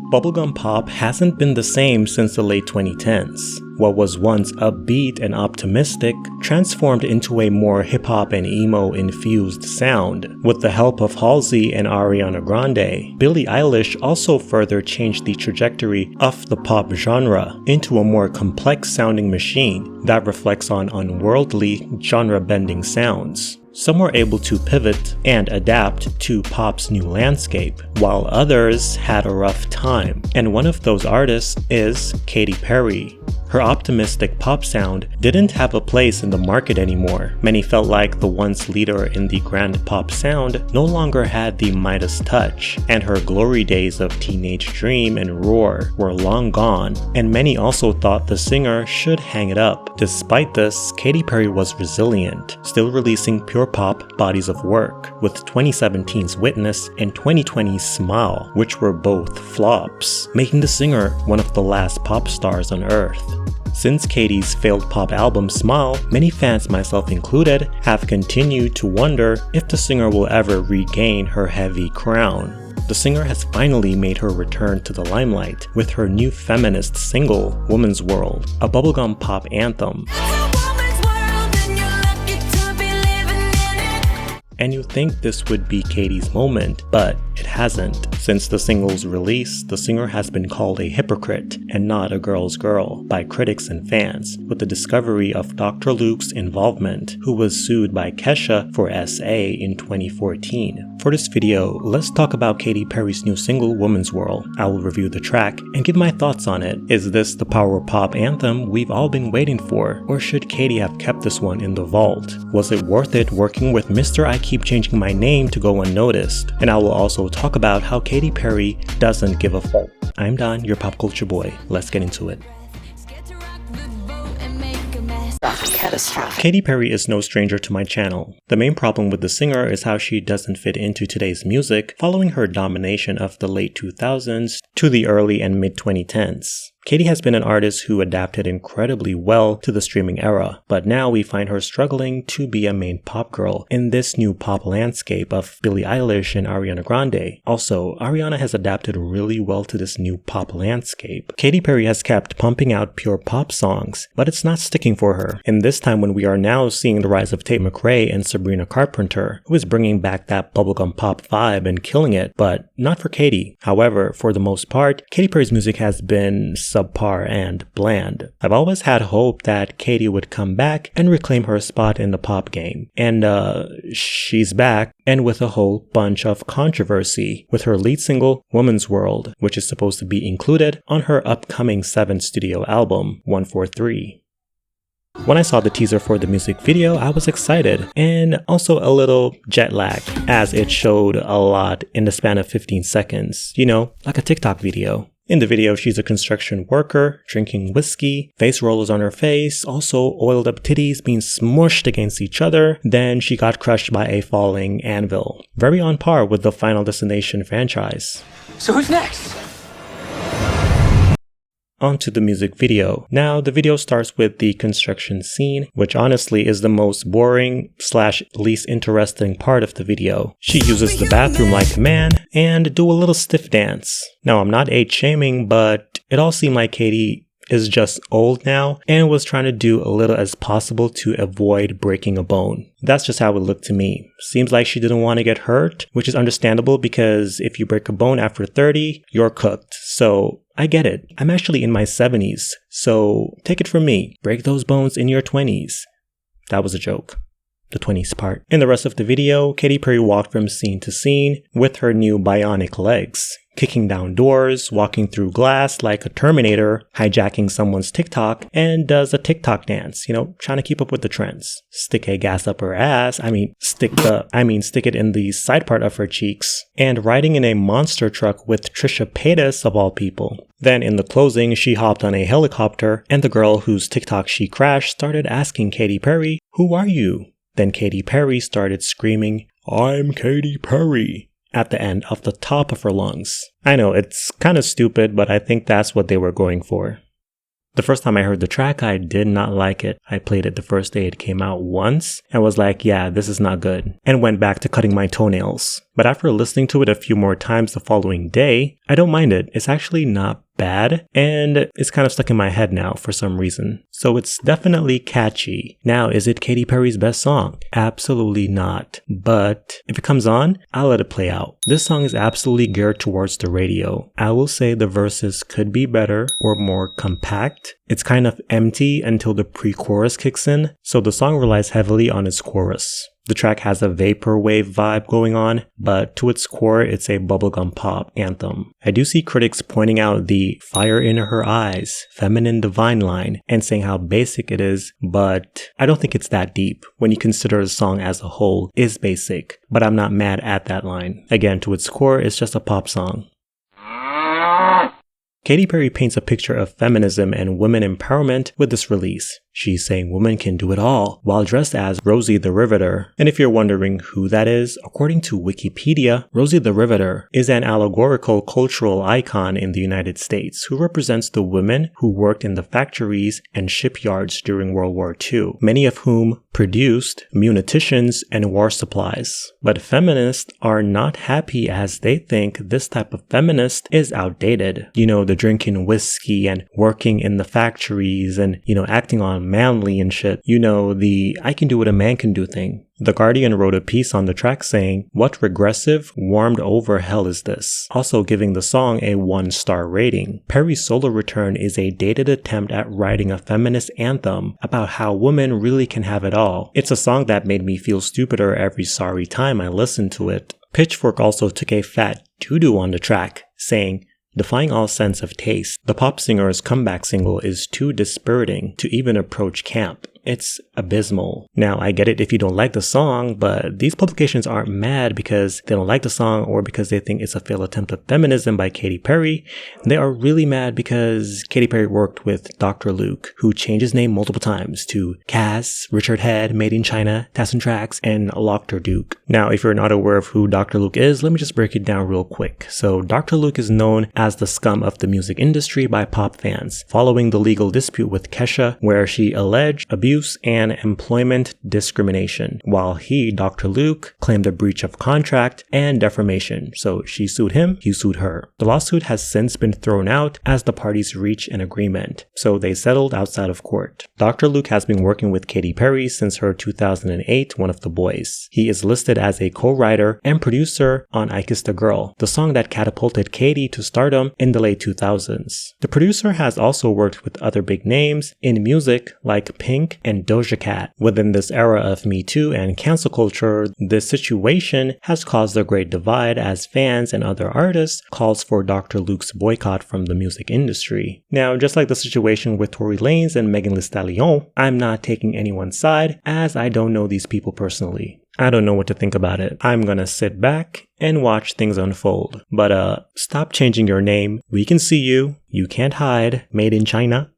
Bubblegum pop hasn't been the same since the late 2010s. What was once upbeat and optimistic transformed into a more hip-hop and emo-infused sound. With the help of Halsey and Ariana Grande, Billie Eilish also further changed the trajectory of the pop genre into a more complex-sounding machine that reflects on unworldly, genre-bending sounds. Some were able to pivot and adapt to pop's new landscape, while others had a rough time. And one of those artists is Katy Perry. Her optimistic pop sound didn't have a place in the market anymore. Many felt like the once leader in the grand pop sound no longer had the Midas touch, and her glory days of Teenage Dream and Roar were long gone, and many also thought the singer should hang it up. Despite this, Katy Perry was resilient, still releasing pure pop bodies of work, with 2017's Witness and 2020's Smile, which were both flops, making the singer one of the last pop stars on earth. Since Katy's failed pop album Smile, many fans, myself included, have continued to wonder if the singer will ever regain her heavy crown. The singer has finally made her return to the limelight with her new feminist single, Woman's World, a bubblegum pop anthem. And you think this would be Katy's moment, but it hasn't. Since the single's release, the singer has been called a hypocrite and not a girl's girl by critics and fans, with the discovery of Dr. Luke's involvement, who was sued by Kesha for SA in 2014. For this video, let's talk about Katy Perry's new single, Woman's World. I will review the track and give my thoughts on it. Is this the power pop anthem we've all been waiting for, or should Katy have kept this one in the vault? Was it worth it working with Mr. I Keep Changing My Name to go unnoticed? And I will also talk about how Katy Perry doesn't give a fuck. I'm Don, your pop culture boy. Let's get into it. Katy Perry is no stranger to my channel. The main problem with the singer is how she doesn't fit into today's music following her domination of the late 2000s to the early and mid 2010s. Katy has been an artist who adapted incredibly well to the streaming era, but now we find her struggling to be a main pop girl in this new pop landscape of Billie Eilish and Ariana Grande. Also, Ariana has adapted really well to this new pop landscape. Katy Perry has kept pumping out pure pop songs, but it's not sticking for her. In this time when we are now seeing the rise of Tate McRae and Sabrina Carpenter, who is bringing back that bubblegum pop vibe and killing it, but not for Katy. However, for the most part, Katy Perry's music has been subpar and bland. I've always had hope that Katy would come back and reclaim her spot in the pop game. And she's back, and with a whole bunch of controversy with her lead single, Woman's World, which is supposed to be included on her upcoming 7th studio album, 143. When I saw the teaser for the music video, I was excited and also a little jet lagged, as it showed a lot in the span of 15 seconds, you know, like a TikTok video. In the video, she's a construction worker, drinking whiskey, face rollers on her face, also oiled up titties being smushed against each other, then she got crushed by a falling anvil. Very on par with the Final Destination franchise. So who's next? Onto the music video. Now, the video starts with the construction scene, which honestly is the most boring / least interesting part of the video. She uses the bathroom like a man and do a little stiff dance. Now, I'm not age shaming, but it all seemed like Katy is just old now and was trying to do a little as possible to avoid breaking a bone. That's just how it looked to me. Seems like she didn't want to get hurt, which is understandable because if you break a bone after 30, you're cooked. So I get it. I'm actually in my 70s, so take it from me. Break those bones in your 20s. That was a joke. The 20s part. In the rest of the video, Katy Perry walked from scene to scene with her new bionic legs, kicking down doors, walking through glass like a Terminator, hijacking someone's TikTok, and does a TikTok dance, you know, trying to keep up with the trends. Stick a gas up her ass, stick it in the side part of her cheeks, and riding in a monster truck with Trisha Paytas of all people. Then in the closing, she hopped on a helicopter, and the girl whose TikTok she crashed started asking Katy Perry, "Who are you?" Then Katy Perry started screaming, "I'm Katy Perry," at the end of the top of her lungs. I know, it's kind of stupid, but I think that's what they were going for. The first time I heard the track, I did not like it. I played it the first day it came out once and was like, yeah, this is not good, and went back to cutting my toenails. But after listening to it a few more times the following day, I don't mind it. It's actually not bad, and it's kind of stuck in my head now for some reason. So it's definitely catchy. Now, is it Katy Perry's best song? Absolutely not. But if it comes on, I'll let it play out. This song is absolutely geared towards the radio. I will say the verses could be better or more compact. It's kind of empty until the pre-chorus kicks in, so the song relies heavily on its chorus. The track has a vaporwave vibe going on, but to its core, it's a bubblegum pop anthem. I do see critics pointing out the fire in her eyes, feminine divine line, and saying how basic it is, but I don't think it's that deep when you consider the song as a whole is basic, but I'm not mad at that line. Again, to its core, it's just a pop song. Katy Perry paints a picture of feminism and women empowerment with this release. She's saying women can do it all, while dressed as Rosie the Riveter. And if you're wondering who that is, according to Wikipedia, Rosie the Riveter is an allegorical cultural icon in the United States who represents the women who worked in the factories and shipyards during World War II, many of whom produced munitions and war supplies. But feminists are not happy as they think this type of feminist is outdated. You know, the drinking whiskey and working in the factories and, acting on manly and shit. The I can do what a man can do thing. The Guardian wrote a piece on the track saying, "What regressive, warmed over hell is this?" Also giving the song a 1-star rating. Perry's solo return is a dated attempt at writing a feminist anthem about how women really can have it all. It's a song that made me feel stupider every sorry time I listened to it. Pitchfork also took a fat doo-doo on the track, saying, "Defying all sense of taste, the pop singer's comeback single is too dispiriting to even approach camp. It's abysmal." Now, I get it if you don't like the song, but these publications aren't mad because they don't like the song or because they think it's a failed attempt at feminism by Katy Perry. They are really mad because Katy Perry worked with Dr. Luke, who changed his name multiple times to Cass, Richard Head, Made in China, Tassin Tracks, and Lochter Duke. Now, if you're not aware of who Dr. Luke is, let me just break it down real quick. So, Dr. Luke is known as the scum of the music industry by pop fans, following the legal dispute with Kesha, where she alleged abuse and employment discrimination, while he, Dr. Luke, claimed a breach of contract and defamation. So she sued him, he sued her. The lawsuit has since been thrown out as the parties reach an agreement, so they settled outside of court. Dr. Luke has been working with Katy Perry since her 2008 One of the Boys. He is listed as a co-writer and producer on I Kissed a Girl, the song that catapulted Katy to stardom in the late 2000s. The producer has also worked with other big names in music like Pink and Doja Cat. Within this era of Me Too and cancel culture, this situation has caused a great divide as fans and other artists calls for Dr. Luke's boycott from the music industry. Now, just like the situation with Tory Lanez and Megan Thee Stallion, I'm not taking anyone's side as I don't know these people personally. I don't know what to think about it. I'm gonna sit back and watch things unfold. But stop changing your name. We can see you. You can't hide. Made in China.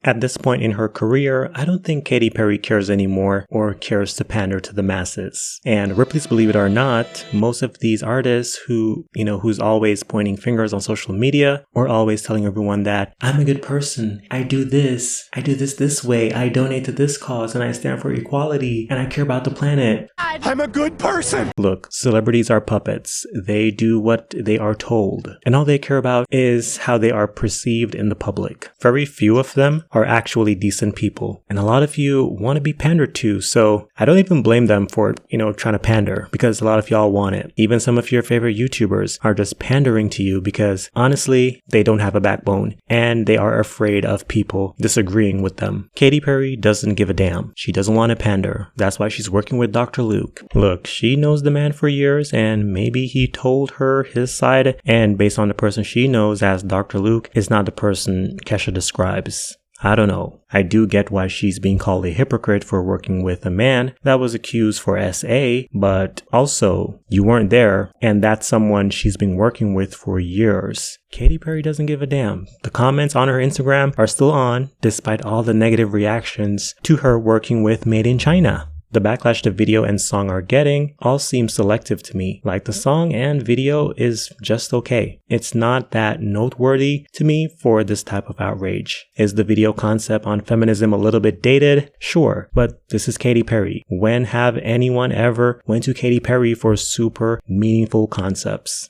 At this point in her career, I don't think Katy Perry cares anymore or cares to pander to the masses. And Ripley's Believe It or Not, most of these artists who's always pointing fingers on social media or always telling everyone that I'm a good person, I do this this way, I donate to this cause and I stand for equality and I care about the planet. I'm a good person! Look, celebrities are puppets. They do what they are told. And all they care about is how they are perceived in the public. Very few of them are actually decent people. And a lot of you want to be pandered to, so I don't even blame them for, trying to pander, because a lot of y'all want it. Even some of your favorite YouTubers are just pandering to you because, honestly, they don't have a backbone, and they are afraid of people disagreeing with them. Katy Perry doesn't give a damn. She doesn't want to pander. That's why she's working with Dr. Luke. Look, she knows the man for years, and maybe he told her his side, and based on the person she knows as Dr. Luke is not the person Kesha describes. I don't know. I do get why she's being called a hypocrite for working with a man that was accused for SA, but also, you weren't there, and that's someone she's been working with for years. Katy Perry doesn't give a damn. The comments on her Instagram are still on, despite all the negative reactions to her working with Made in China. The backlash the video and song are getting all seems selective to me. Like, the song and video is just okay. It's not that noteworthy to me for this type of outrage. Is the video concept on feminism a little bit dated? Sure, but this is Katy Perry. When have anyone ever went to Katy Perry for super meaningful concepts?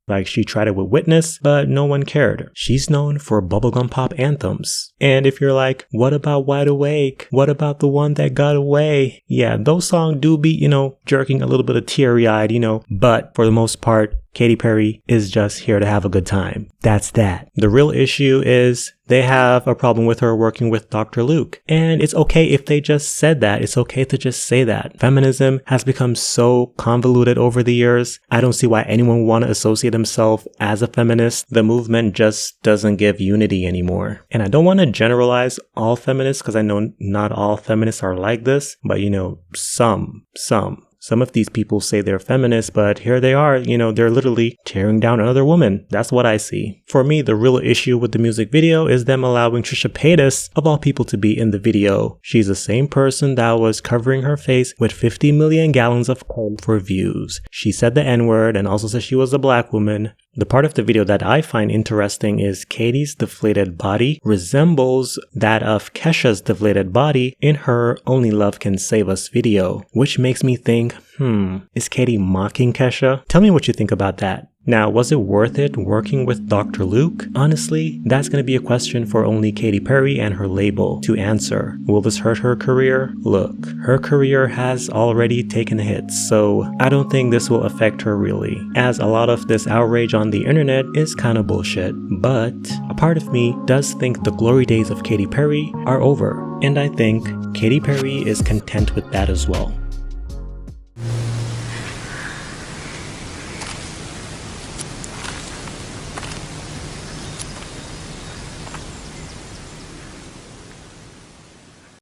Like, she tried it with Witness, but no one cared. She's known for bubblegum pop anthems. And if you're like, what about Wide Awake? What about the one that got away? Yeah, those songs do be, jerking a little bit of teary-eyed, but for the most part, Katy Perry is just here to have a good time. That's that. The real issue is they have a problem with her working with Dr. Luke. And it's okay if they just said that. It's okay to just say that. Feminism has become so convoluted over the years. I don't see why anyone would want to associate himself as a feminist. The movement just doesn't give unity anymore. And I don't want to generalize all feminists, because I know not all feminists are like this, but some of these people say they're feminists, but here they are, they're literally tearing down another woman. That's what I see. For me, the real issue with the music video is them allowing Trisha Paytas, of all people, to be in the video. She's the same person that was covering her face with 50 million gallons of coal for views. She said the N-word and also said she was a black woman. The part of the video that I find interesting is Katy's deflated body resembles that of Kesha's deflated body in her Only Love Can Save Us video, which makes me think, is Katy mocking Kesha? Tell me what you think about that. Now, was it worth it working with Dr. Luke? Honestly, that's going to be a question for only Katy Perry and her label to answer. Will this hurt her career? Look, her career has already taken hits, so I don't think this will affect her really, as a lot of this outrage on the internet is kind of bullshit. But a part of me does think the glory days of Katy Perry are over, and I think Katy Perry is content with that as well.